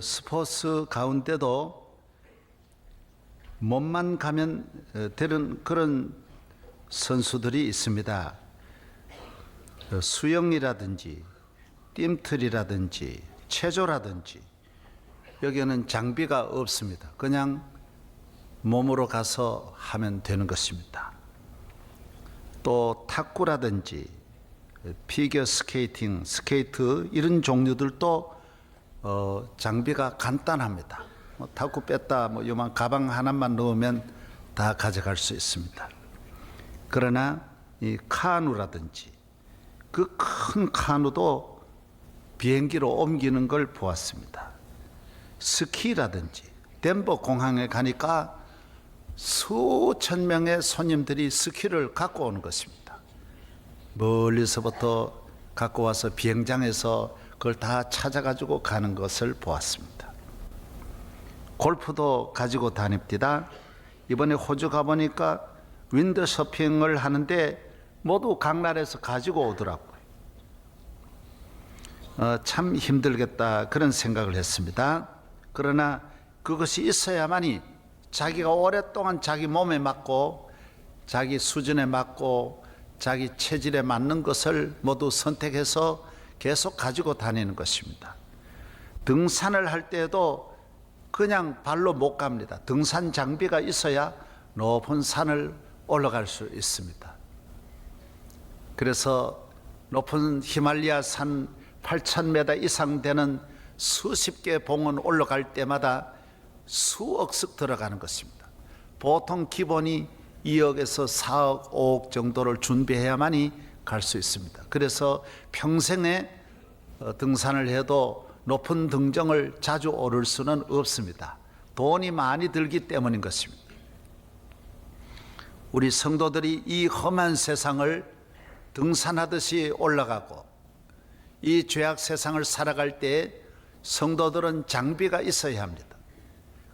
스포츠 가운데도 몸만 가면 되는 그런 선수들이 있습니다. 수영이라든지 뜀틀이라든지 체조라든지 여기에는 장비가 없습니다. 그냥 몸으로 가서 하면 되는 것입니다. 또 탁구라든지 피겨 스케이팅, 스케이트 이런 종류들도 장비가 간단합니다. 탁구 뺐다 요만 가방 하나만 넣으면 다 가져갈 수 있습니다. 그러나 이 카누라든지 그 큰 카누도 비행기로 옮기는 걸 보았습니다. 스키라든지 덴버 공항에 가니까 수천 명의 손님들이 스키를 갖고 오는 것입니다. 멀리서부터 갖고 와서 비행장에서 그걸 다 찾아가지고 가는 것을 보았습니다. 골프도 가지고 다닙니다. 이번에 호주 가보니까 윈드서핑을 하는데 모두 각 나라에서 가지고 오더라고요. 참 힘들겠다 그런 생각을 했습니다. 그러나 그것이 있어야만이 자기가 오랫동안 자기 몸에 맞고 자기 수준에 맞고 자기 체질에 맞는 것을 모두 선택해서 계속 가지고 다니는 것입니다. 등산을 할 때에도 그냥 발로 못 갑니다. 등산 장비가 있어야 높은 산을 올라갈 수 있습니다. 그래서 높은 히말라야 산 8,000m 이상 되는 수십 개 봉은 올라갈 때마다 수억씩 들어가는 것입니다. 보통 기본이 2억에서 4억, 5억 정도를 준비해야만이 갈 수 있습니다. 그래서 평생에 등산을 해도 높은 등정을 자주 오를 수는 없습니다. 돈이 많이 들기 때문인 것입니다. 우리 성도들이 이 험한 세상을 등산하듯이 올라가고 이 죄악 세상을 살아갈 때 성도들은 장비가 있어야 합니다.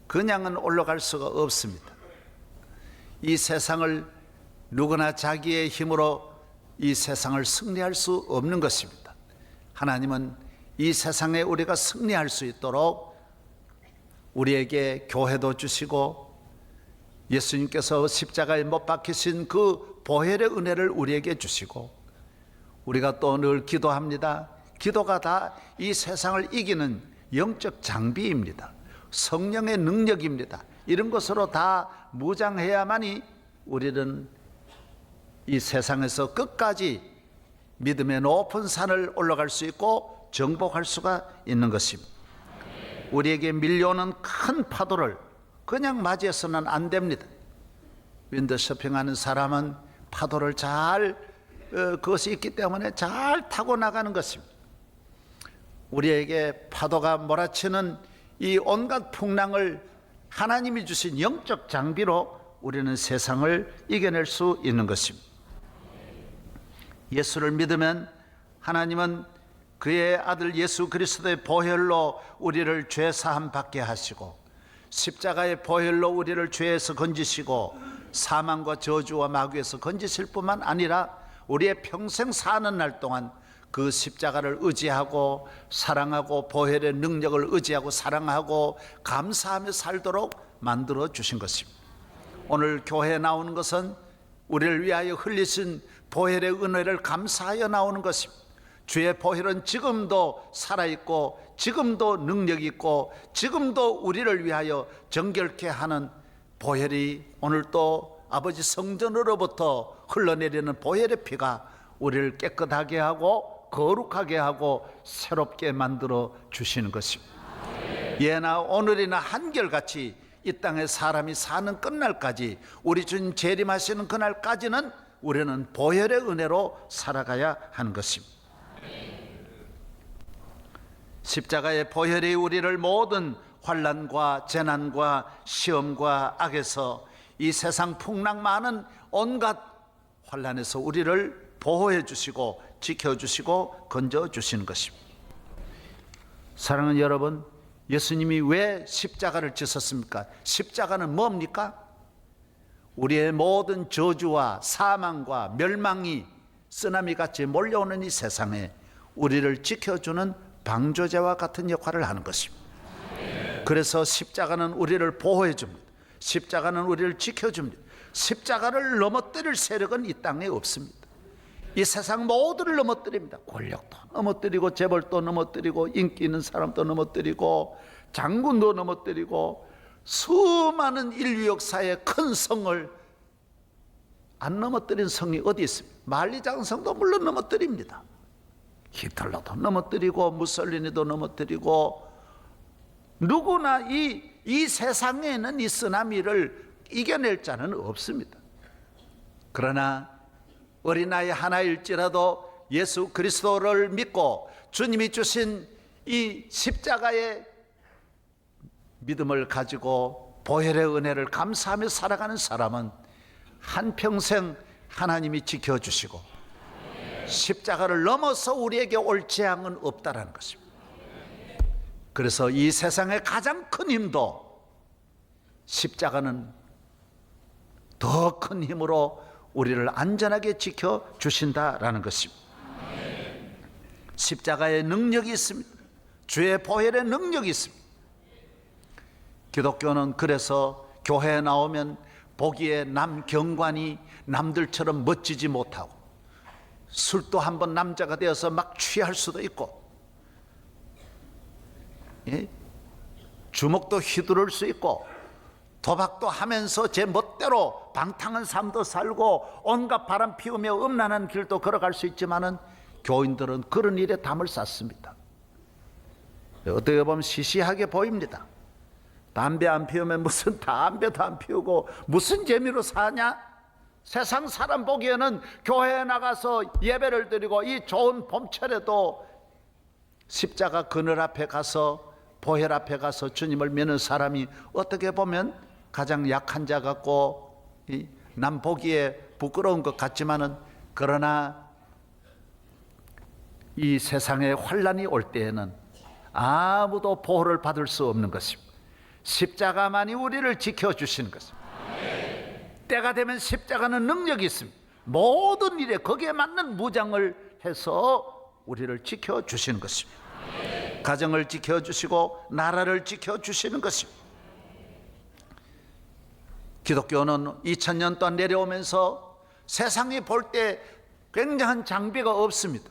그냥은 올라갈 수가 없습니다. 이 세상을 누구나 자기의 힘으로 이 세상을 승리할 수 없는 것입니다. 하나님은 이 세상에 우리가 승리할 수 있도록 우리에게 교회도 주시고 예수님께서 십자가에 못 박히신 그 보혈의 은혜를 우리에게 주시고 우리가 또 늘 기도합니다. 기도가 다 이 세상을 이기는 영적 장비입니다. 성령의 능력입니다. 이런 것으로 다 무장해야만이 우리는 이 세상에서 끝까지 믿음의 높은 산을 올라갈 수 있고 정복할 수가 있는 것입니다. 우리에게 밀려오는 큰 파도를 그냥 맞이해서는 안 됩니다. 윈드서핑하는 사람은 파도를 그것이 있기 때문에 잘 타고 나가는 것입니다. 우리에게 파도가 몰아치는 이 온갖 풍랑을 하나님이 주신 영적 장비로 우리는 세상을 이겨낼 수 있는 것입니다. 예수를 믿으면 하나님은 그의 아들 예수 그리스도의 보혈로 우리를 죄 사함 받게 하시고 십자가의 보혈로 우리를 죄에서 건지시고 사망과 저주와 마귀에서 건지실 뿐만 아니라 우리의 평생 사는 날 동안 그 십자가를 의지하고 사랑하고 보혈의 능력을 의지하고 사랑하고 감사하며 살도록 만들어 주신 것입니다. 오늘 교회에 나오는 것은 우리를 위하여 흘리신 보혈의 은혜를 감사하여 나오는 것입니다. 주의 보혈은 지금도 살아있고 지금도 능력이 있고 지금도 우리를 위하여 정결케 하는 보혈이 오늘 또 아버지 성전으로부터 흘러내리는 보혈의 피가 우리를 깨끗하게 하고 거룩하게 하고 새롭게 만들어 주시는 것입니다. 예나 오늘이나 한결같이 이 땅에 사람이 사는 끝날까지 우리 주님 재림하시는 그날까지는 우리는 보혈의 은혜로 살아가야 하는 것입니다. 십자가의 보혈이 우리를 모든 환난과 재난과 시험과 악에서 이 세상 풍랑 많은 온갖 환난에서 우리를 보호해 주시고 지켜주시고 건져주시는 것입니다. 사랑하는 여러분, 예수님이 왜 십자가를 지셨습니까? 십자가는 뭡니까? 우리의 모든 저주와 사망과 멸망이 쓰나미같이 몰려오는 이 세상에 우리를 지켜주는 방조제와 같은 역할을 하는 것입니다. 그래서 십자가는 우리를 보호해 줍니다. 십자가는 우리를 지켜줍니다. 십자가를 넘어뜨릴 세력은 이 땅에 없습니다. 이 세상 모두를 넘어뜨립니다. 권력도 넘어뜨리고 재벌도 넘어뜨리고 인기 있는 사람도 넘어뜨리고 장군도 넘어뜨리고 수많은 인류 역사의 큰 성을 안 넘어뜨린 성이 어디 있습니까? 만리장성도 물론 넘어뜨립니다. 히틀러도 넘어뜨리고 무솔리니도 넘어뜨리고 누구나 이 세상에는 이 쓰나미를 이겨낼 자는 없습니다. 그러나 어린아이 하나일지라도 예수 그리스도를 믿고 주님이 주신 이 십자가의 믿음을 가지고 보혈의 은혜를 감사하며 살아가는 사람은 한평생 하나님이 지켜주시고 십자가를 넘어서 우리에게 올 재앙은 없다라는 것입니다. 그래서 이 세상의 가장 큰 힘도 십자가는 더 큰 힘으로 우리를 안전하게 지켜주신다라는 것입니다. 십자가의 능력이 있습니다. 주의 보혈의 능력이 있습니다. 기독교는 그래서 교회에 나오면 보기에 남 경관이 남들처럼 멋지지 못하고 술도 한번 남자가 되어서 막 취할 수도 있고 주먹도 휘두를 수 있고 도박도 하면서 제 멋대로 방탕한 삶도 살고 온갖 바람 피우며 음란한 길도 걸어갈 수 있지만은 교인들은 그런 일에 담을 쌌습니다. 어떻게 보면 시시하게 보입니다. 담배 안 피우면 무슨 담배도 안 피우고 무슨 재미로 사냐? 세상 사람 보기에는 교회에 나가서 예배를 드리고 이 좋은 봄철에도 십자가 그늘 앞에 가서 보혈 앞에 가서 주님을 믿는 사람이 어떻게 보면 가장 약한 자 같고 남 보기에 부끄러운 것 같지만은 그러나 이 세상에 환난이 올 때에는 아무도 보호를 받을 수 없는 것입니다. 십자가만이 우리를 지켜주시는 것입니다. 때가 되면 십자가는 능력이 있습니다. 모든 일에 거기에 맞는 무장을 해서 우리를 지켜주시는 것입니다. 가정을 지켜주시고 나라를 지켜주시는 것입니다. 기독교는 2000년 동안 내려오면서 세상이 볼 때 굉장한 장비가 없습니다.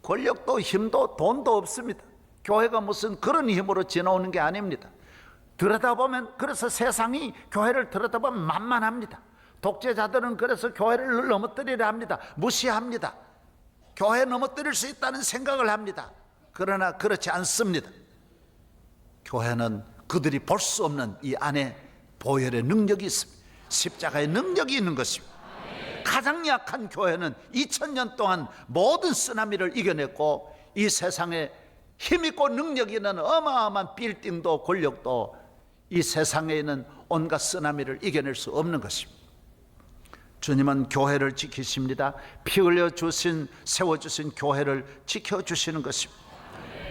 권력도 힘도 돈도 없습니다. 교회가 무슨 그런 힘으로 지나오는 게 아닙니다. 들여다보면 그래서 세상이 교회를 들여다보면 만만합니다. 독재자들은 그래서 교회를 넘어뜨리려 합니다. 무시합니다. 교회 넘어뜨릴 수 있다는 생각을 합니다. 그러나 그렇지 않습니다. 교회는 그들이 볼 수 없는 이 안에 보혈의 능력이 있습니다. 십자가의 능력이 있는 것입니다. 가장 약한 교회는 2000년 동안 모든 쓰나미를 이겨냈고 이 세상에 힘있고 능력 있는 어마어마한 빌딩도 권력도 이 세상에 있는 온갖 쓰나미를 이겨낼 수 없는 것입니다. 주님은 교회를 지키십니다. 피 흘려 주신 세워주신 교회를 지켜주시는 것입니다.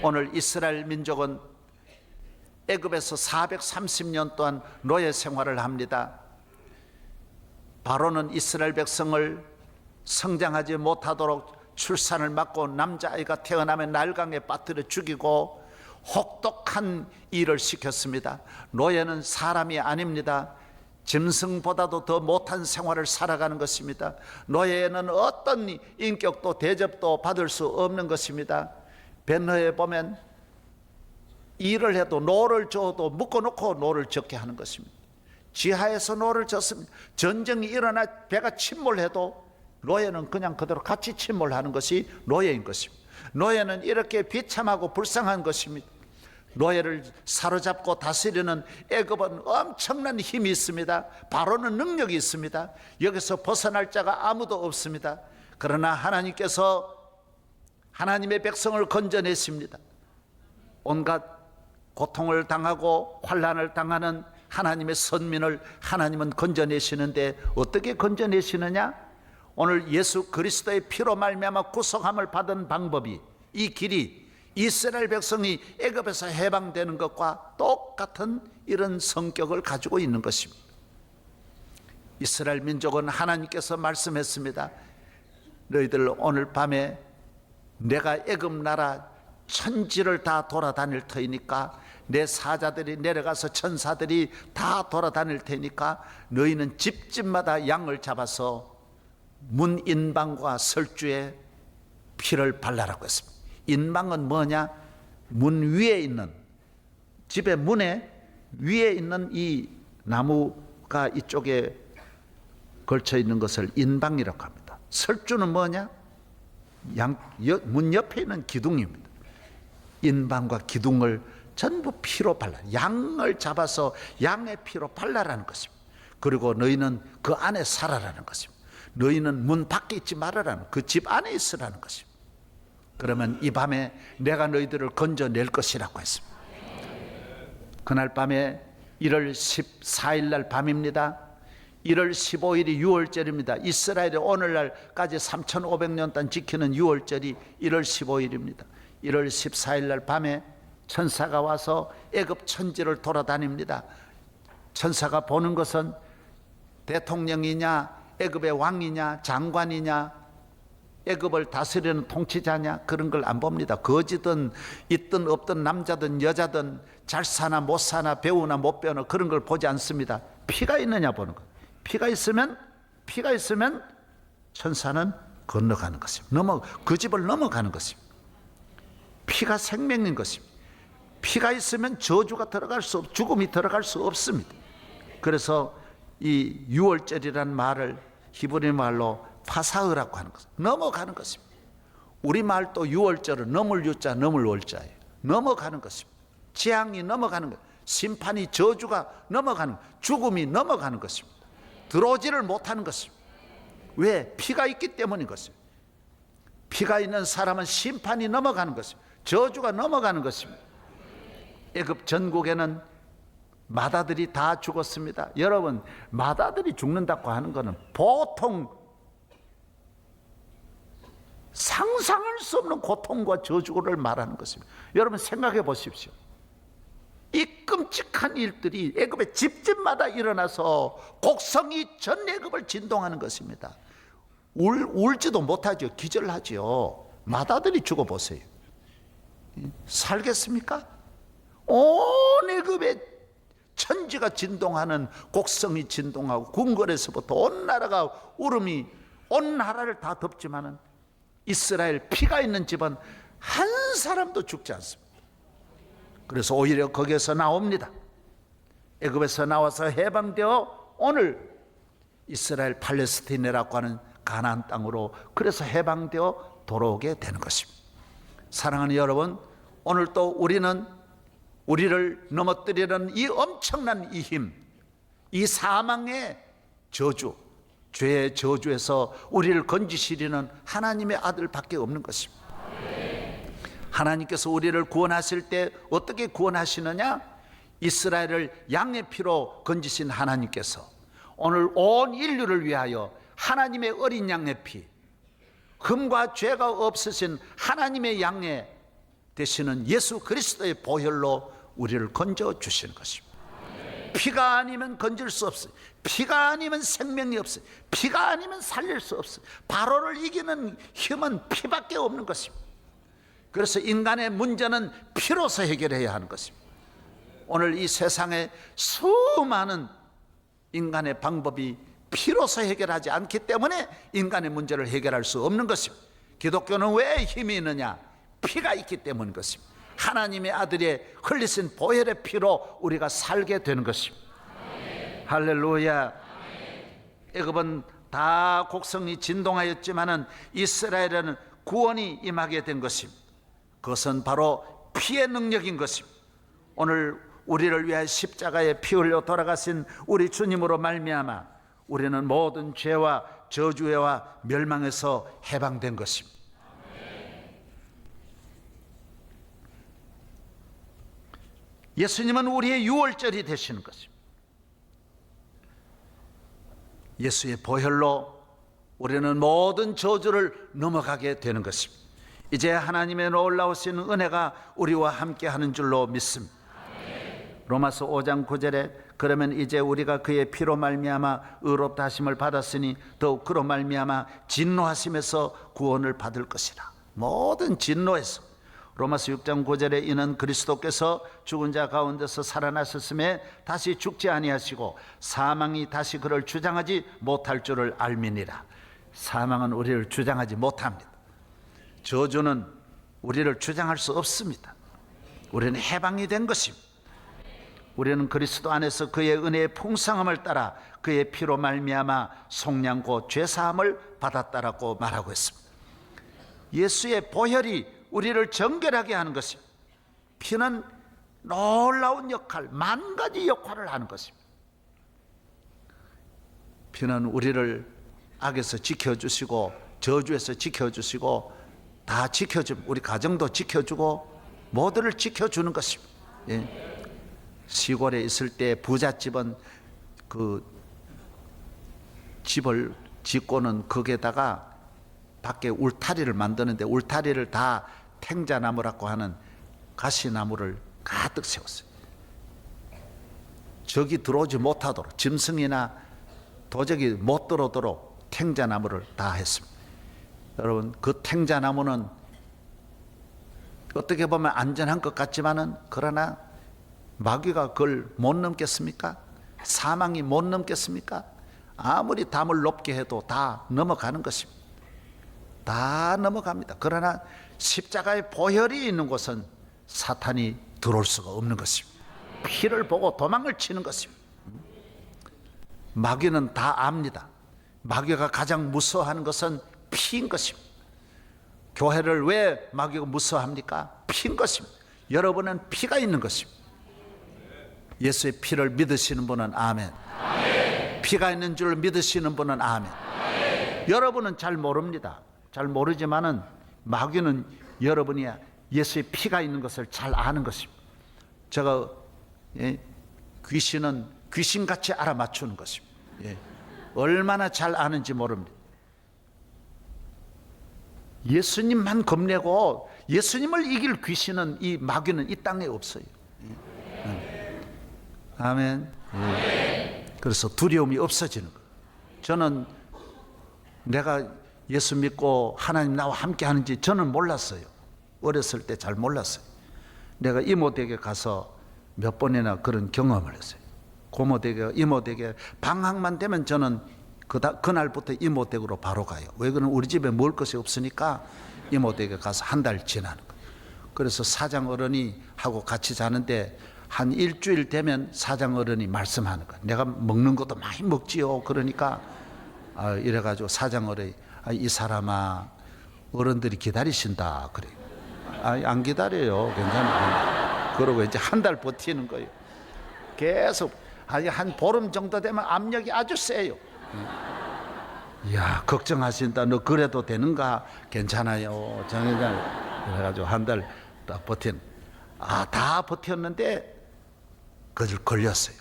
오늘 이스라엘 민족은 애굽에서 430년 동안 노예 생활을 합니다. 바로는 이스라엘 백성을 성장하지 못하도록 출산을 막고 남자아이가 태어나면 날강에 빠뜨려 죽이고 혹독한 일을 시켰습니다. 노예는 사람이 아닙니다. 짐승보다도 더 못한 생활을 살아가는 것입니다. 노예는 어떤 인격도 대접도 받을 수 없는 것입니다. 벤너에 보면 일을 해도 노를 줘도 묶어놓고 노를 젓게 하는 것입니다. 지하에서 노를 젓습니다. 전쟁이 일어나 배가 침몰해도 노예는 그냥 그대로 같이 침몰하는 것이 노예인 것입니다. 노예는 이렇게 비참하고 불쌍한 것입니다. 노예를 사로잡고 다스리는 애굽은 엄청난 힘이 있습니다. 바로는 능력이 있습니다. 여기서 벗어날 자가 아무도 없습니다. 그러나 하나님께서 하나님의 백성을 건져내십니다. 온갖 고통을 당하고 환난을 당하는 하나님의 선민을 하나님은 건져내시는데 어떻게 건져내시느냐? 오늘 예수 그리스도의 피로 말미암아 구속함을 받은 방법이 이 길이 이스라엘 백성이 애굽에서 해방되는 것과 똑같은 이런 성격을 가지고 있는 것입니다. 이스라엘 민족은 하나님께서 말씀했습니다. 너희들 오늘 밤에 내가 애굽 나라 천지를 다 돌아다닐 터이니까, 내 사자들이 내려가서 천사들이 다 돌아다닐 테니까 너희는 집집마다 양을 잡아서 문 인방과 설주에 피를 발라라고 했습니다. 인방은 뭐냐? 문 위에 있는, 집의 문에 위에 있는 이 나무가 이쪽에 걸쳐 있는 것을 인방이라고 합니다. 설주는 뭐냐? 문 옆에 있는 기둥입니다. 인방과 기둥을 전부 피로 발라, 양을 잡아서 양의 피로 발라라는 것입니다. 그리고 너희는 그 안에 살아라는 것입니다. 너희는 문 밖에 있지 말아라는, 그 집 안에 있으라는 것입니다. 그러면 이 밤에 내가 너희들을 건져낼 것이라고 했습니다. 그날 밤에 1월 14일 날 밤입니다. 1월 15일이 6월절입니다. 이스라엘의 오늘날까지 3500년 동안 지키는 6월절이 1월 15일입니다. 1월 14일 날 밤에 천사가 와서 애굽 천지를 돌아다닙니다. 천사가 보는 것은 대통령이냐, 애굽의 왕이냐, 장관이냐, 애굽을 다스리는 통치자냐, 그런 걸 안 봅니다. 거지든 있든 없든 남자든 여자든 잘 사나 못 사나 배우나 못 배우나 그런 걸 보지 않습니다. 피가 있느냐 보는 것. 피가 있으면 천사는 건너가는 것입니다. 그 집을 넘어가는 것입니다. 피가 생명인 것입니다. 피가 있으면 저주가 들어갈 수 없, 죽음이 들어갈 수 없습니다. 그래서 이 6월절이라는 말을 히브리 말로 파사흐라고 하는 것입니다. 넘어가는 것입니다. 우리 말도 6월절은 넘을 유자 넘을 월자예요. 넘어가는 것입니다. 재앙이 넘어가는 것, 심판이, 저주가 넘어가는 것, 죽음이 넘어가는 것입니다. 들어오지를 못하는 것입니다. 왜? 피가 있기 때문인 것입니다. 피가 있는 사람은 심판이 넘어가는 것입니다. 저주가 넘어가는 것입니다. 애굽 전국에는 마다들이 다 죽었습니다. 여러분, 마다들이 죽는다고 하는 것은 보통 상상할 수 없는 고통과 저주를 말하는 것입니다. 여러분 생각해 보십시오. 이 끔찍한 일들이 애굽의 집집마다 일어나서 곡성이 전 애굽을 진동하는 것입니다. 울지도 못하죠. 기절하죠. 마다들이 죽어보세요. 살겠습니까? 온 애굽의 천지가 진동하는, 곡성이 진동하고 궁궐에서부터 온 나라가 울음이, 온 나라를 다 덮지만은 이스라엘 피가 있는 집은 한 사람도 죽지 않습니다. 그래서 오히려 거기에서 나옵니다. 애굽에서 나와서 해방되어 오늘 이스라엘 팔레스티네라고 하는 가나안 땅으로, 그래서 해방되어 돌아오게 되는 것입니다. 사랑하는 여러분, 오늘 또 우리를 넘어뜨리는 이 엄청난 이 힘, 이 사망의 저주, 죄의 저주에서 우리를 건지시리는 하나님의 아들밖에 없는 것입니다. 하나님께서 우리를 구원하실 때 어떻게 구원하시느냐? 이스라엘을 양의 피로 건지신 하나님께서 오늘 온 인류를 위하여 하나님의 어린 양의 피, 흠과 죄가 없으신 하나님의 양의 되시는 예수 그리스도의 보혈로 우리를 건져 주시는 것입니다. 피가 아니면 건질 수 없어요. 피가 아니면 생명이 없어요. 피가 아니면 살릴 수 없어요. 바로를 이기는 힘은 피밖에 없는 것입니다. 그래서 인간의 문제는 피로서 해결해야 하는 것입니다. 오늘 이 세상에 수많은 인간의 방법이 피로서 해결하지 않기 때문에 인간의 문제를 해결할 수 없는 것입니다. 기독교는 왜 힘이 있느냐? 피가 있기 때문인 것입니다. 하나님의 아들이 흘리신 보혈의 피로 우리가 살게 되는 것입니다. 아멘. 할렐루야. 아멘. 애굽은 다 곡성이 진동하였지만은 이스라엘에는 구원이 임하게 된 것입니다. 그것은 바로 피의 능력인 것입니다. 오늘 우리를 위해 십자가에 피 흘려 돌아가신 우리 주님으로 말미암아 우리는 모든 죄와 저주와 멸망에서 해방된 것입니다. 예수님은 우리의 유월절이 되시는 것입니다. 예수의 보혈로 우리는 모든 저주를 넘어가게 되는 것입니다. 이제 하나님의 놀라우신 은혜가 우리와 함께 하는 줄로 믿습니다. 로마서 5장 9절에 그러면 이제 우리가 그의 피로 말미암아 의롭다 하심을 받았으니 더욱 그로 말미암아 진노하심에서 구원을 받을 것이라. 모든 진노에서, 로마서 6장 9절에 이는 그리스도께서 죽은 자 가운데서 살아나셨음에 다시 죽지 아니하시고 사망이 다시 그를 주장하지 못할 줄을 알미니라. 사망은 우리를 주장하지 못합니다. 저주는 우리를 주장할 수 없습니다. 우리는 해방이 된 것입니다. 우리는 그리스도 안에서 그의 은혜의 풍성함을 따라 그의 피로 말미암아 속량고 죄사함을 받았다라고 말하고 있습니다. 예수의 보혈이 우리를 정결하게 하는 것입니다. 피는 놀라운 역할, 만 가지 역할을 하는 것입니다. 피는 우리를 악에서 지켜주시고 저주에서 지켜주시고 다 지켜주고 우리 가정도 지켜주고 모두를 지켜주는 것입니다. 예. 시골에 있을 때 부잣집은 그 집을 짓고는 거기에다가 밖에 울타리를 만드는데 울타리를 다 탱자나무라고 하는 가시나무를 가득 세웠어요. 적이 들어오지 못하도록 짐승이나 도적이 못 들어오도록 탱자나무를 다 했습니다. 여러분, 그 탱자나무는 어떻게 보면 안전한 것 같지만은 그러나 마귀가 그걸 못 넘겠습니까? 사망이 못 넘겠습니까? 아무리 담을 높게 해도 다 넘어가는 것입니다. 다 넘어갑니다. 그러나 십자가의 보혈이 있는 곳은 사탄이 들어올 수가 없는 것입니다. 피를 보고 도망을 치는 것입니다. 마귀는 다 압니다. 마귀가 가장 무서워하는 것은 피인 것입니다. 교회를 왜 마귀가 무서워합니까? 피인 것입니다. 여러분은 피가 있는 것입니다. 예수의 피를 믿으시는 분은 아멘. 피가 있는 줄 믿으시는 분은 아멘. 여러분은 잘 모릅니다. 잘 모르지만은 마귀는 여러분이 예수의 피가 있는 것을 잘 아는 것입니다. 제가 귀신은 귀신같이 알아맞추는 것입니다. 얼마나 잘 아는지 모릅니다. 예수님만 겁내고 예수님을 이길 귀신은 이 마귀는 이 땅에 없어요. 아멘. 그래서 두려움이 없어지는 거예요. 저는 내가 예수 믿고 하나님 나와 함께 하는지 저는 몰랐어요. 어렸을 때 잘 몰랐어요. 내가 이모 댁에 가서 몇 번이나 그런 경험을 했어요. 고모 댁에, 이모 댁에 방학만 되면 저는 그날부터 이모 댁으로 바로 가요. 왜 그러면 우리 집에 먹을 것이 없으니까 이모 댁에 가서 한 달 지나는 거예요. 그래서 사장 어른이 하고 같이 자는데 한 일주일 되면 사장 어른이 말씀하는 거예요. 내가 먹는 것도 많이 먹지요. 그러니까 이래가지고 사장 어른이 이 사람아 어른들이 기다리신다 그래요. 안 기다려요. 괜찮아요. 그러고 이제 한 달 버티는 거예요. 계속 한 보름 정도 되면 압력이 아주 세요. 이야, 걱정하신다. 너 그래도 되는가? 괜찮아요. 정회장 그래가지고 한 달 딱 버틴. 다 버텼는데 그들 걸렸어요.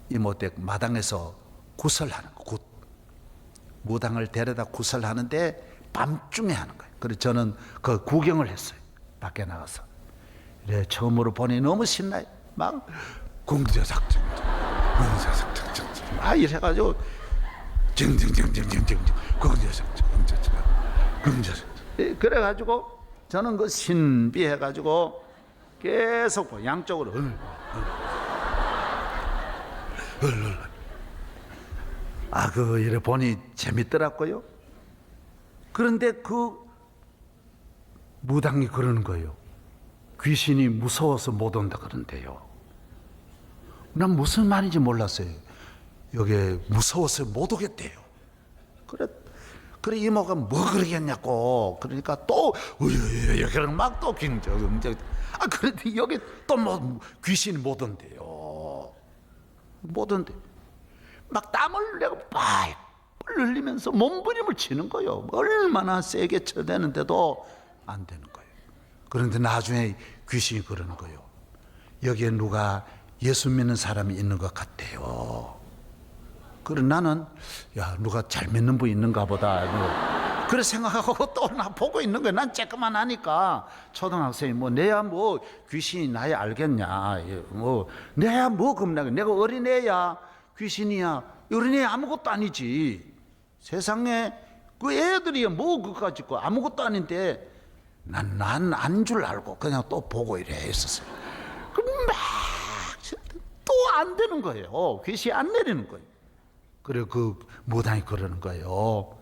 이모댁 마당에서 구설하는 거. 무당을 데려다 구설하는데 밤중에 하는 거예요. 그래서 저는 그 구경을 했어요. 밖에 나가서. 그래, 처음으로 보니 너무 신나요. 막 궁저작정, 궁저작정, 이래가지고 정정정정정정 궁저작정, 궁저작정. 그래가지고 저는 그 신비해가지고 계속 양쪽으로 이래 보니 재밌더라고요. 그런데 그 무당이 그러는 거예요. 귀신이 무서워서 못 온다 그런데요. 난 무슨 말인지 몰랐어요. 여기 무서워서 못 오겠대요. 그래 이모가 뭐 그러겠냐고. 그러니까 또 여기는 막 또 경적. 그런데 여기 또 뭐 귀신이 못 온대요. 못 온대. 막 땀을 내고 빨 흘리면서 몸부림을 치는 거예요. 얼마나 세게 쳐대는데도 안 되는 거예요. 그런데 나중에 귀신이 그러는 거예요. 여기에 누가 예수 믿는 사람이 있는 것 같대요. 그래 나는 누가 잘 믿는 분 있는가 보다. 그래 생각하고 또 나 보고 있는 거야. 난 쬐끄만 하니까 초등학생이 내야 귀신이 나야 알겠냐. 내야 겁나게. 내가 어린애야 귀신이야. 어린애 아무것도 아니지. 세상에 그 애들이 그까짓 거 아무것도 아닌데 난 안 줄 알고 그냥 또 보고 이래 했었어요. 그럼 막 또 안 되는 거예요. 귀신이 안 내리는 거예요. 그래 그 무당이 그러는 거예요.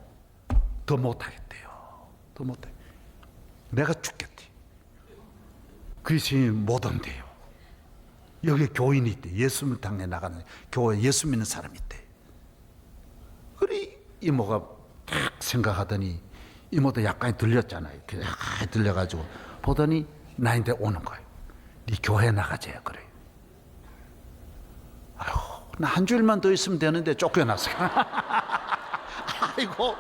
더 못하겠대요. 더 못해. 내가 죽겠지. 귀신이 못 온대요. 여기 교인이 있대. 예수님당에 나가는 교회 예수 믿는 사람이 있대. 그래 이모가 딱 생각하더니 이모도 약간 들렸잖아요. 약간 들려가지고 보더니 나한테 오는 거예요. 네 교회 나가재 그래. 아이고 나 한 주일만 더 있으면 되는데 쫓겨났어요. 아이고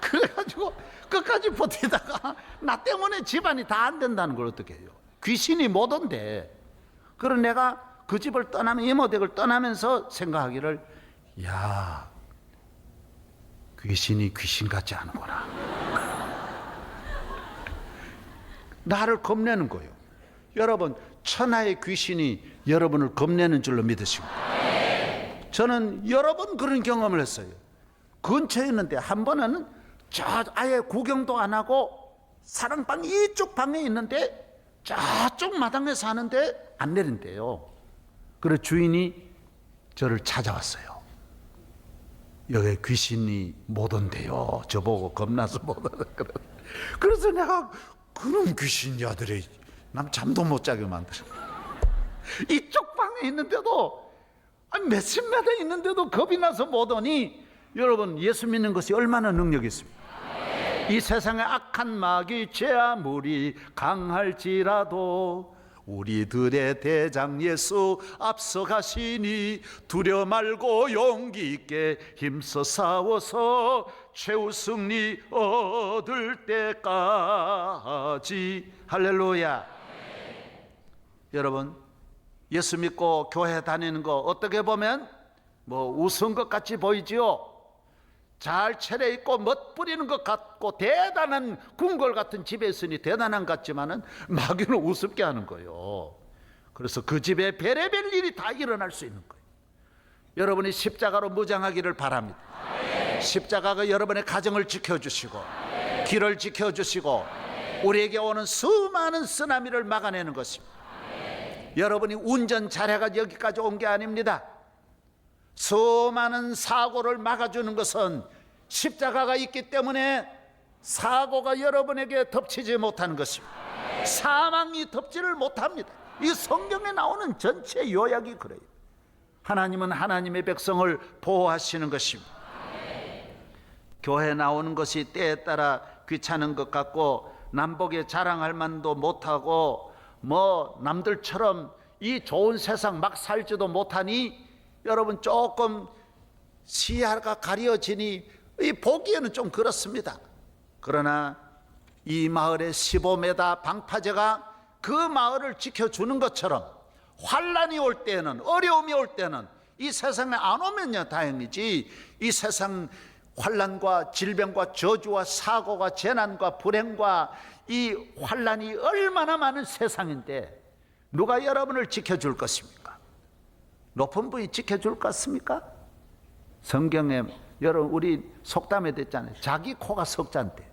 그래가지고 끝까지 버티다가 나 때문에 집안이 다 안 된다는 걸 어떻게 해요? 귀신이 못 온대. 그래서 내가 그 집을 떠나면 이모 댁을 떠나면서 생각하기를 야 귀신이 귀신 같지 않구나. 나를 겁내는 거예요. 여러분 천하의 귀신이 여러분을 겁내는 줄로 믿으시고 저는 여러 번 그런 경험을 했어요. 근처에 있는데 한 번은 저 아예 구경도 안 하고 사랑방 이쪽 방에 있는데 저쪽 마당에 사는데 안 내린대요. 그래서 주인이 저를 찾아왔어요. 여기 귀신이 못 온대요. 저보고 겁나서 못 온다. 그래서 내가 그런 귀신야들이 남 잠도 못 자게 만들어. 이쪽 방에 있는데도 몇십 미터 있는데도 겁이 나서 못 오니 여러분 예수 믿는 것이 얼마나 능력이 있습니까? 이 세상에 악한 마귀 죄아무리 강할지라도 우리들의 대장 예수 앞서가시니 두려 말고 용기 있게 힘써 싸워서 최후 승리 얻을 때까지. 할렐루야. 여러분 예수 믿고 교회 다니는 거 어떻게 보면 뭐 우스운 것 같이 보이지요. 잘 차려입고 멋부리는 것 같고 대단한 궁궐 같은 집에 있으니 대단한 것 같지만은 마귀는 우습게 하는 거예요. 그래서 그 집에 별의별 일이 다 일어날 수 있는 거예요. 여러분이 십자가로 무장하기를 바랍니다. 십자가가 여러분의 가정을 지켜주시고 길을 지켜주시고 우리에게 오는 수많은 쓰나미를 막아내는 것입니다. 여러분이 운전 잘해가 여기까지 온 게 아닙니다. 수많은 사고를 막아주는 것은 십자가가 있기 때문에 사고가 여러분에게 덮치지 못하는 것입니다. 사망이 덮지를 못합니다. 이 성경에 나오는 전체 요약이 그래요. 하나님은 하나님의 백성을 보호하시는 것입니다. 교회 나오는 것이 때에 따라 귀찮은 것 같고 남복에 자랑할 만도 못하고 뭐 남들처럼 이 좋은 세상 막 살지도 못하니 여러분 조금 시야가 가려지니 이 보기에는 좀 그렇습니다. 그러나 이 마을의 15m 방파제가 그 마을을 지켜주는 것처럼 환란이 올 때는 어려움이 올 때는 이 세상에 안 오면야 다행이지 이 세상 환란과 질병과 저주와 사고가 재난과 불행과 이 환란이 얼마나 많은 세상인데 누가 여러분을 지켜줄 것입니까? 높은 분이 지켜줄 것 같습니까? 성경에 여러분 우리 속담에 됐잖아요. 자기 코가 석잔데.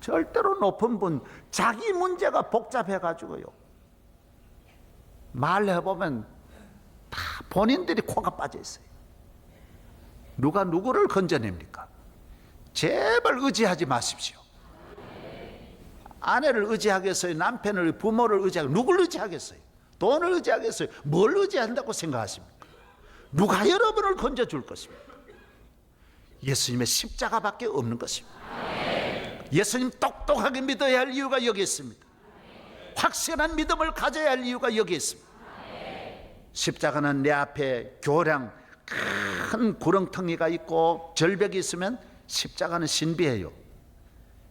절대로 높은 분 자기 문제가 복잡해가지고요 말해보면 다 본인들이 코가 빠져 있어요. 누가 누구를 건져냅니까? 제발 의지하지 마십시오. 아내를 의지하겠어요? 남편을, 부모를 의지하겠어요? 누굴 의지하겠어요? 돈을 의지하겠어요? 뭘 의지한다고 생각하십니까? 누가 여러분을 건져줄 것입니까? 예수님의 십자가밖에 없는 것입니다. 예수님 똑똑하게 믿어야 할 이유가 여기 있습니다. 확실한 믿음을 가져야 할 이유가 여기 있습니다. 십자가는 내 앞에 교량 큰 구렁텅이가 있고 절벽이 있으면 십자가는 신비해요.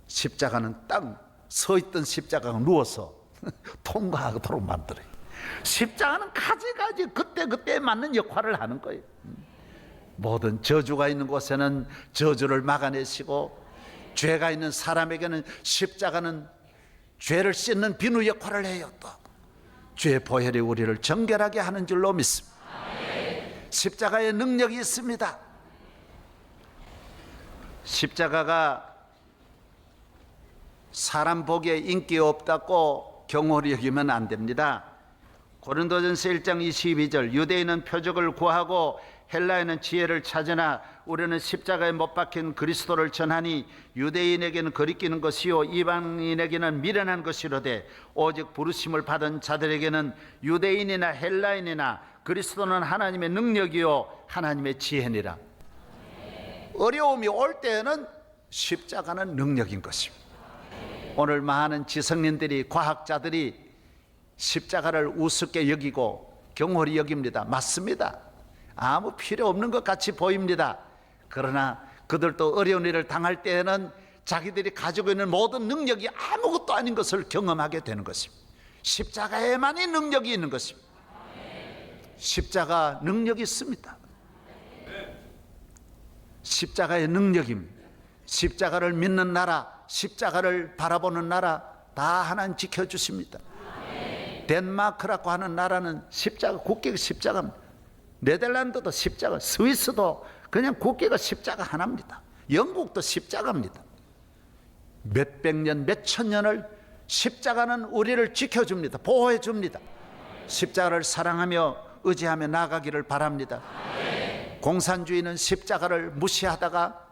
십자가는 딱 서 있던 십자가가 누워서 통과하도록 만들어요. 십자가는 가지가지 그때그때 맞는 역할을 하는 거예요. 모든 저주가 있는 곳에는 저주를 막아내시고 죄가 있는 사람에게는 십자가는 죄를 씻는 비누 역할을 해요. 또 죄 보혈이 우리를 정결하게 하는 줄로 믿습니다. 십자가의 능력이 있습니다. 십자가가 사람 보기에 인기 없다고 경홀히 여기면 안 됩니다. 고린도전서 1장 22절 유대인은 표적을 구하고 헬라인은 지혜를 찾으나 우리는 십자가에 못 박힌 그리스도를 전하니 유대인에게는 거리끼는 것이요 이방인에게는 미련한 것이로되 오직 부르심을 받은 자들에게는 유대인이나 헬라인이나 그리스도는 하나님의 능력이요 하나님의 지혜니라. 어려움이 올 때에는 십자가는 능력인 것입니다. 오늘 많은 지성인들이 과학자들이 십자가를 우습게 여기고 경홀히 여깁니다. 맞습니다. 아무 필요 없는 것 같이 보입니다. 그러나 그들도 어려운 일을 당할 때에는 자기들이 가지고 있는 모든 능력이 아무것도 아닌 것을 경험하게 되는 것입니다. 십자가에만이 능력이 있는 것입니다. 십자가 능력이 있습니다. 십자가의 능력입니다. 십자가를 믿는 나라, 십자가를 바라보는 나라 다 하나님 지켜주십니다. 덴마크라고 하는 나라는 십자가, 국기가 십자가입니다. 네덜란드도 십자가, 스위스도 그냥 국기가 십자가 하나입니다. 영국도 십자가입니다. 몇백 년, 몇천 년을 십자가는 우리를 지켜줍니다. 보호해 줍니다. 십자가를 사랑하며 의지하며 나가기를 바랍니다. 공산주의는 십자가를 무시하다가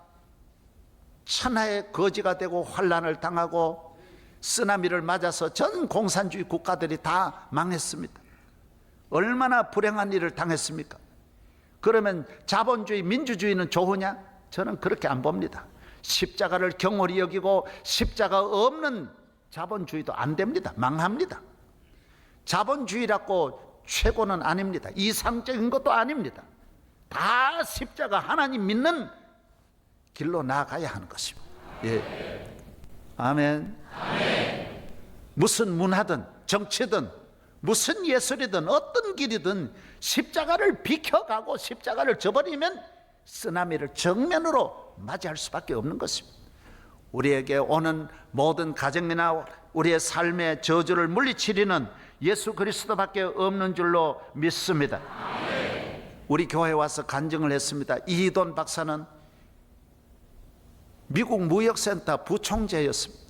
천하의 거지가 되고 환난을 당하고 쓰나미를 맞아서 전 공산주의 국가들이 다 망했습니다. 얼마나 불행한 일을 당했습니까? 그러면 자본주의, 민주주의는 좋으냐? 저는 그렇게 안 봅니다. 십자가를 경홀히 여기고 십자가 없는 자본주의도 안 됩니다. 망합니다. 자본주의라고 최고는 아닙니다. 이상적인 것도 아닙니다. 다 십자가 하나님 믿는 길로 나아가야 하는 것입니다. 예. 아멘. 무슨 문화든 정치든 무슨 예술이든 어떤 길이든 십자가를 비켜가고 십자가를 저버리면 쓰나미를 정면으로 맞이할 수밖에 없는 것입니다. 우리에게 오는 모든 가정이나 우리의 삶의 저주를 물리치리는 예수 그리스도밖에 없는 줄로 믿습니다. 우리 교회에 와서 간증을 했습니다. 이희돈 박사는 미국 무역센터 부총재였습니다.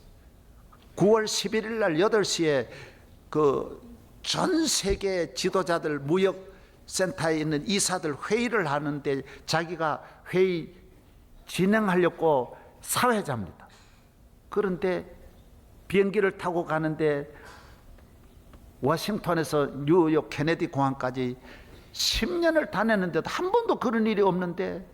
9월 11일 날 8시에 전 세계 지도자들 무역센터에 있는 이사들 회의를 하는데 자기가 회의 진행하려고 사회자입니다. 그런데 비행기를 타고 가는데 워싱턴에서 뉴욕 케네디 공항까지 10년을 다녔는데도 한 번도 그런 일이 없는데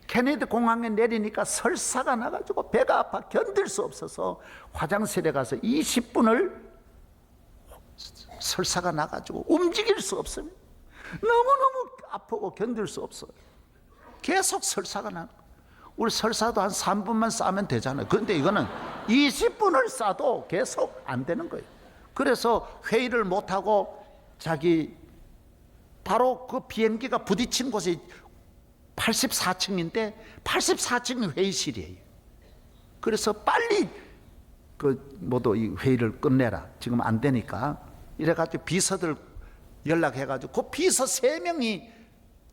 케네디 공항에 내리니까 설사가 나가지고 배가 아파 견딜 수 없어서 화장실에 가서 20분을 설사가 나가지고 움직일 수 없습니다. 너무너무 아프고 견딜 수 없어요. 계속 설사가 나는 거예요. 우리 설사도 한 3분만 싸면 되잖아요. 그런데 이거는 20분을 싸도 계속 안 되는 거예요. 그래서 회의를 못하고 자기 바로 그 비행기가 부딪힌 곳이 84층인데 84층이 회의실이에요. 그래서 빨리 모두 이 회의를 끝내라. 지금 안 되니까. 이래가지고 비서들 연락해가지고 그 비서 3명이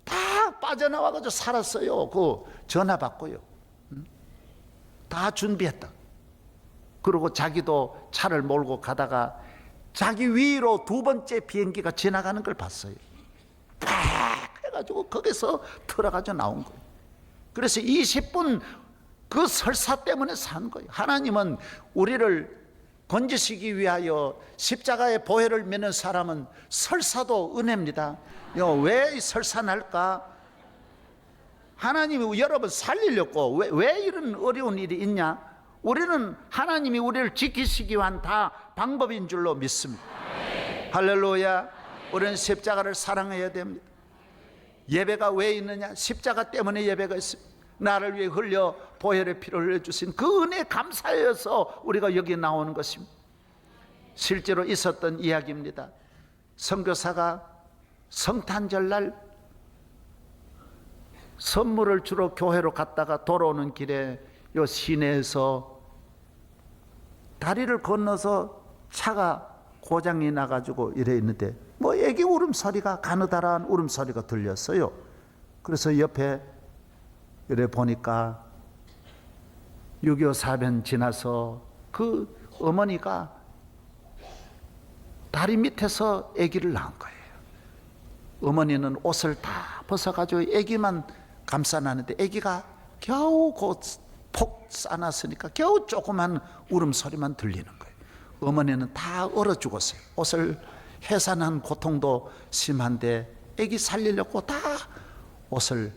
다 빠져나와가지고 살았어요. 그 전화 받고요. 다 준비했다. 그리고 자기도 차를 몰고 가다가 자기 위로 2번째 비행기가 지나가는 걸 봤어요. 팍 해가지고 거기서 들어가지고 나온 거예요. 그래서 20분 그 설사 때문에 산 거예요. 하나님은 우리를 건지시기 위하여 십자가의 보혈을 믿는 사람은 설사도 은혜입니다. 왜 설사 날까? 하나님이 여러분 살리려고 왜 이런 어려운 일이 있냐? 우리는 하나님이 우리를 지키시기 위한 다 방법인 줄로 믿습니다. 할렐루야. 우리는 십자가를 사랑해야 됩니다. 예배가 왜 있느냐? 십자가 때문에 예배가 있습니다. 나를 위해 흘려 보혈의 피를 흘려주신 그 은혜에 감사해서 우리가 여기 나오는 것입니다. 실제로 있었던 이야기입니다. 선교사가 성탄절날 선물을 주러 교회로 갔다가 돌아오는 길에 요 시내에서 다리를 건너서 차가 고장이 나가지고 이래 있는데 애기 울음소리가 가느다란 울음소리가 들렸어요. 그래서 옆에 이래 보니까 6.25 사변 지나서 그 어머니가 다리 밑에서 아기를 낳은 거예요. 어머니는 옷을 다 벗어가지고 아기만 감싸놨는데 아기가 겨우 곧 폭 싸놨으니까 겨우 조그만 울음소리만 들리는 거예요. 어머니는 다 얼어 죽었어요. 옷을 해산한 고통도 심한데 아기 살리려고 다 옷을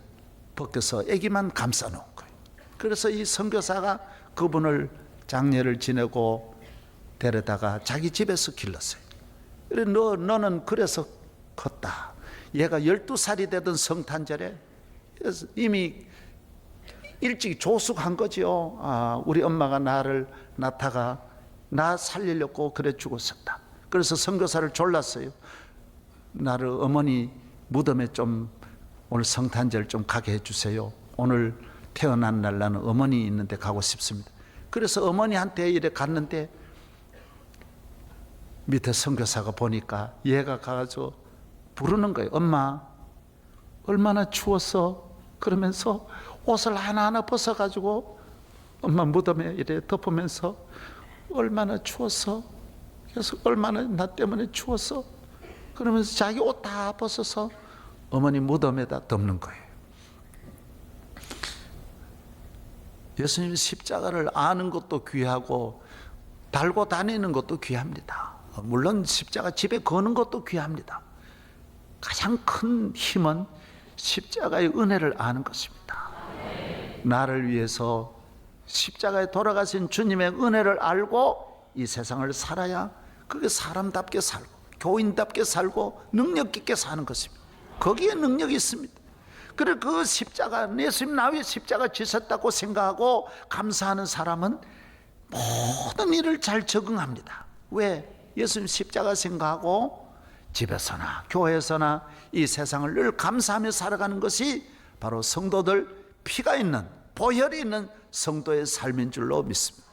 벗겨서 아기만 감싸 놓은 거예요. 그래서 이 선교사가 그분을 장례를 지내고 데려다가 자기 집에서 길렀어요. 그래, 너는 그래서 컸다. 얘가 12살이 되던 성탄절에 이미 일찍 조숙한 거지요. 우리 엄마가 나를 낳다가 나 살리려고 그래 죽었었다. 그래서 선교사를 졸랐어요. 나를 어머니 무덤에 좀 오늘 성탄절 좀 가게 해주세요. 오늘 태어난 날 나는 어머니 있는데 가고 싶습니다. 그래서 어머니한테 이래 갔는데 밑에 선교사가 보니까 얘가 가서 부르는 거예요. 엄마 얼마나 추웠어? 그러면서 옷을 하나하나 벗어가지고 엄마 무덤에 이래 덮으면서 얼마나 추웠어? 그래서 얼마나 나 때문에 추웠어? 그러면서 자기 옷 다 벗어서 어머니 무덤에다 덮는 거예요. 예수님 십자가를 아는 것도 귀하고 달고 다니는 것도 귀합니다. 물론 십자가 집에 거는 것도 귀합니다. 가장 큰 힘은 십자가의 은혜를 아는 것입니다. 나를 위해서 십자가에 돌아가신 주님의 은혜를 알고 이 세상을 살아야 그게 사람답게 살고 교인답게 살고 능력 있게 사는 것입니다. 거기에 능력이 있습니다. 그래 그 십자가 예수님 나 위해 십자가 지셨다고 생각하고 감사하는 사람은 모든 일을 잘 적응합니다. 왜? 예수님 십자가 생각하고 집에서나 교회에서나 이 세상을 늘 감사하며 살아가는 것이 바로 성도들 피가 있는 보혈이 있는 성도의 삶인 줄로 믿습니다.